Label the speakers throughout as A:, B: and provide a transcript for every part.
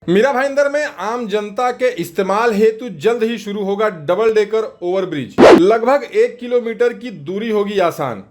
A: मीरा भाईंदर में आम जनता के इस्तेमाल हेतु जल्द ही शुरू होगा डबल डेकर ओवरब्रिज। लगभग 1 किलोमीटर की दूरी होगी आसान।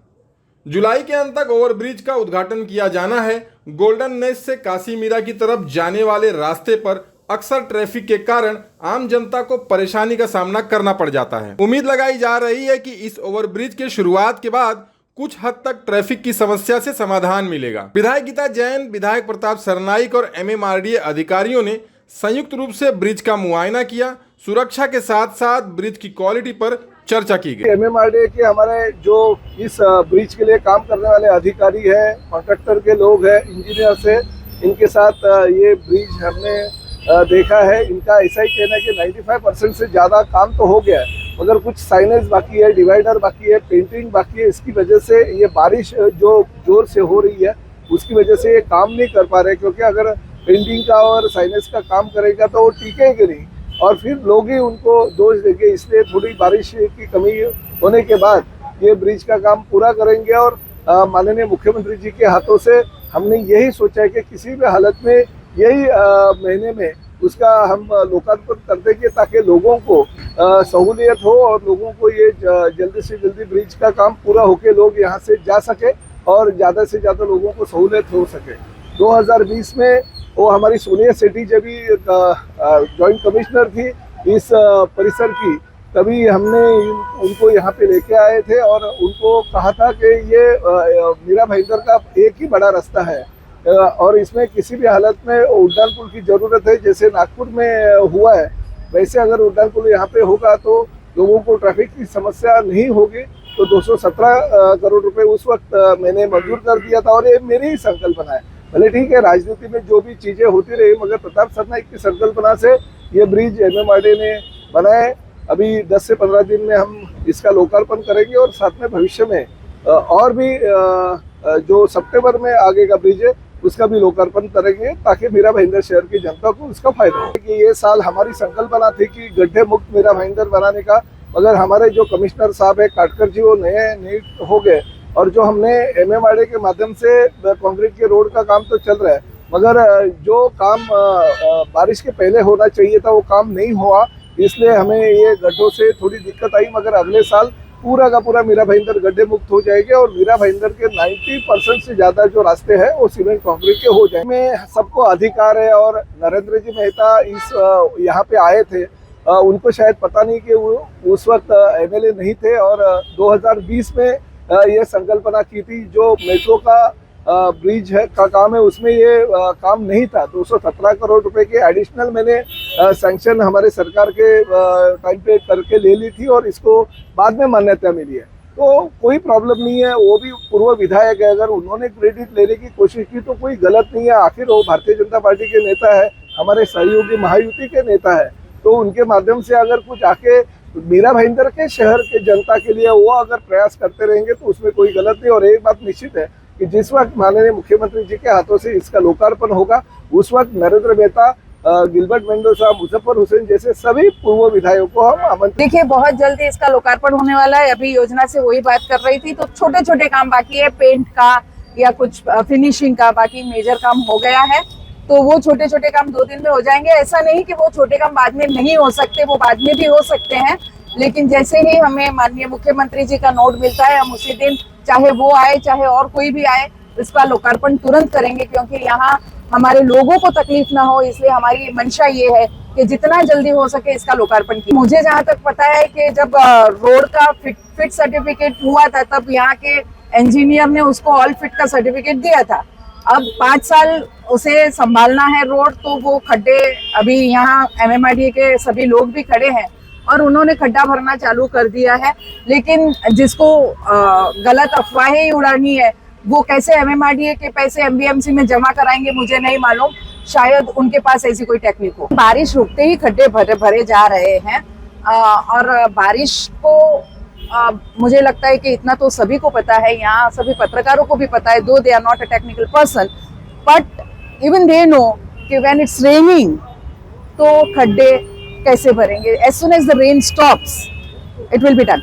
A: जुलाई के अंत तक ओवरब्रिज का उद्घाटन किया जाना है। गोल्डन नेस से काशी मीरा की तरफ जाने वाले रास्ते पर अक्सर ट्रैफिक के कारण आम जनता को परेशानी का सामना करना पड़ जाता है। उम्मीद लगाई जा रही है कि इस ओवरब्रिज के शुरुआत के बाद कुछ हद तक ट्रैफिक की समस्या से समाधान मिलेगा। विधायक गीता जैन, विधायक प्रताप सरनाईक और एमएमआरडीए अधिकारियों ने संयुक्त रूप से ब्रिज का मुआयना किया। सुरक्षा के साथ साथ ब्रिज की क्वालिटी पर चर्चा की गई।
B: एमएमआरडीए के हमारे जो इस ब्रिज के लिए काम करने वाले अधिकारी है, कॉन्ट्रैक्टर के लोग हैं, इंजीनियर्स है, इनके साथ ये ब्रिज हमने देखा है। इनका ऐसा ही कहना है कि 95% से ज़्यादा काम तो हो गया है, मगर कुछ साइनेज बाकी है, डिवाइडर बाकी है, पेंटिंग बाकी है। इसकी वजह से ये बारिश जो जोर से हो रही है उसकी वजह से ये काम नहीं कर पा रहे, क्योंकि अगर पेंटिंग का और साइनेज का काम करेगा तो वो टिकेगा नहीं और फिर लोग ही उनको दोष देंगे। इसलिए थोड़ी बारिश की कमी होने के बाद ये ब्रिज का काम पूरा करेंगे और माननीय मुख्यमंत्री जी के हाथों से हमने यही सोचा है कि किसी भी हालत में यही महीने में उसका हम लोकार्पण कर देंगे, ताकि लोगों को सहूलियत हो और लोगों को ये जल्दी से जल्दी ब्रिज का काम पूरा होके लोग यहाँ से जा सके और ज़्यादा से ज़्यादा लोगों को सहूलियत हो सके। 2020 में वो हमारी सोनिया सेठी जब भी जॉइंट कमिश्नर थी इस परिसर की, तभी हमने उनको यहाँ पे लेके आए थे और उनको कहा था कि ये मीरा भाईंदर का एक ही बड़ा रास्ता है और इसमें किसी भी हालत में उड्डान पुल की ज़रूरत है। जैसे नागपुर में हुआ है वैसे अगर उड्डान पुल यहाँ पे होगा तो लोगों को ट्रैफिक की समस्या नहीं होगी। तो 217 करोड़ रुपए उस वक्त मैंने मंजूर कर दिया था और ये मेरी ही संकल्पना है। भले ठीक है, राजनीति में जो भी चीज़ें होती रही, मगर प्रताप सरनाईक की संकल्पना से ये ब्रिज एमएमआरडीए ने बनाए। अभी 10 से 15 दिन में हम इसका लोकार्पण करेंगे और साथ में भविष्य में और भी जो सितंबर में आगे का ब्रिज है उसका भी लोकार्पण करेंगे, ताकि मीरा भाईंदर शहर की जनता को उसका फायदा हो। कि ये साल हमारी संकल्पना थी कि गड्ढे मुक्त मीरा भाईंदर बनाने का, मगर हमारे जो कमिश्नर साहब है काटकर जी वो नए नियुक्त हो गए और जो हमने एमएमआरडीए के माध्यम से कंक्रीट के रोड का काम तो चल रहा है, मगर जो काम बारिश के पहले होना चाहिए था वो काम नहीं हुआ। इसलिए हमें ये गड्ढों से थोड़ी दिक्कत आई, मगर अगले साल पूरा का पूरा मीरा भाईंदर गड्ढे मुक्त हो जाएंगे और मीरा भाईंदर के 90% से ज़्यादा जो रास्ते हैं वो सीमेंट कंक्रीट के हो जाएंगे। में सबको अधिकार है और नरेंद्र जी मेहता इस यहाँ पे आए थे, उनको शायद पता नहीं कि वो उस वक्त एमएलए नहीं थे और 2020 में ये संकल्पना की थी। जो मेट्रो का ब्रिज है का काम है उसमें ये काम नहीं था। 217 करोड़ रुपए के एडिशनल मैंने सैंक्शन हमारे सरकार के टाइम पे करके ले ली थी और इसको बाद में मान्यता मिली है, तो कोई प्रॉब्लम नहीं है। वो भी पूर्व विधायक है, अगर उन्होंने क्रेडिट लेने की कोशिश की तो कोई गलत नहीं है। आखिर वो भारतीय जनता पार्टी के नेता है, हमारे सहयोगी महायुति के नेता है, तो उनके माध्यम से अगर कुछ आके मीरा भाईंदर के शहर के जनता के लिए वो अगर प्रयास करते रहेंगे तो उसमें कोई गलत नहीं। और एक बात निश्चित है कि जिस वक्त माननीय मुख्यमंत्री जी के हाथों से इसका लोकार्पण होगा उस वक्त नरेंद्र मेहता, गिलबर्ट मेंडोजा, मुजफ्फर हुसैन जैसे सभी पूर्व विधायकों को हम आमंत्रित।
C: देखिए, बहुत जल्दी इसका लोकार्पण होने वाला है। अभी योजना से वही बात कर रही थी, तो छोटे छोटे काम बाकी है, पेंट का या कुछ फिनिशिंग का, बाकी मेजर काम हो गया है। तो वो छोटे छोटे काम 2 दिन में हो जाएंगे। ऐसा नहीं कि वो छोटे काम बाद में नहीं हो सकते, वो बाद में भी हो सकते हैं, लेकिन जैसे ही हमें माननीय मुख्यमंत्री जी का नोट मिलता है हम उसी दिन, चाहे वो आए चाहे और कोई भी आए, इसका लोकार्पण तुरंत करेंगे, क्योंकि यहाँ हमारे लोगों को तकलीफ ना हो। इसलिए हमारी मंशा ये है कि जितना जल्दी हो सके इसका लोकार्पण की। मुझे जहाँ तक पता है कि जब रोड का फिट सर्टिफिकेट हुआ था तब यहाँ के इंजीनियर ने उसको ऑल फिट का सर्टिफिकेट दिया था। अब 5 साल उसे संभालना है रोड, तो वो खड्डे अभी यहाँ एमएमआरडीए के सभी लोग भी खड़े हैं और उन्होंने खड्डा भरना चालू कर दिया है। लेकिन जिसको गलत अफवाहें ही उड़ानी है वो कैसे एमएमआरडीए के पैसे एमबीएमसी में जमा कराएंगे मुझे नहीं मालूम, शायद उनके पास ऐसी कोई टेक्निक हो। बारिश रुकते ही खड्डे भरे जा रहे हैं और बारिश को मुझे लगता है कि इतना तो सभी को पता है, यहाँ सभी पत्रकारों को भी पता है, though they are not a technical person, but even they know कि व्हेन इट्स रेनिंग तो खड्डे कैसे भरेंगे। As soon as the rain stops it will be done.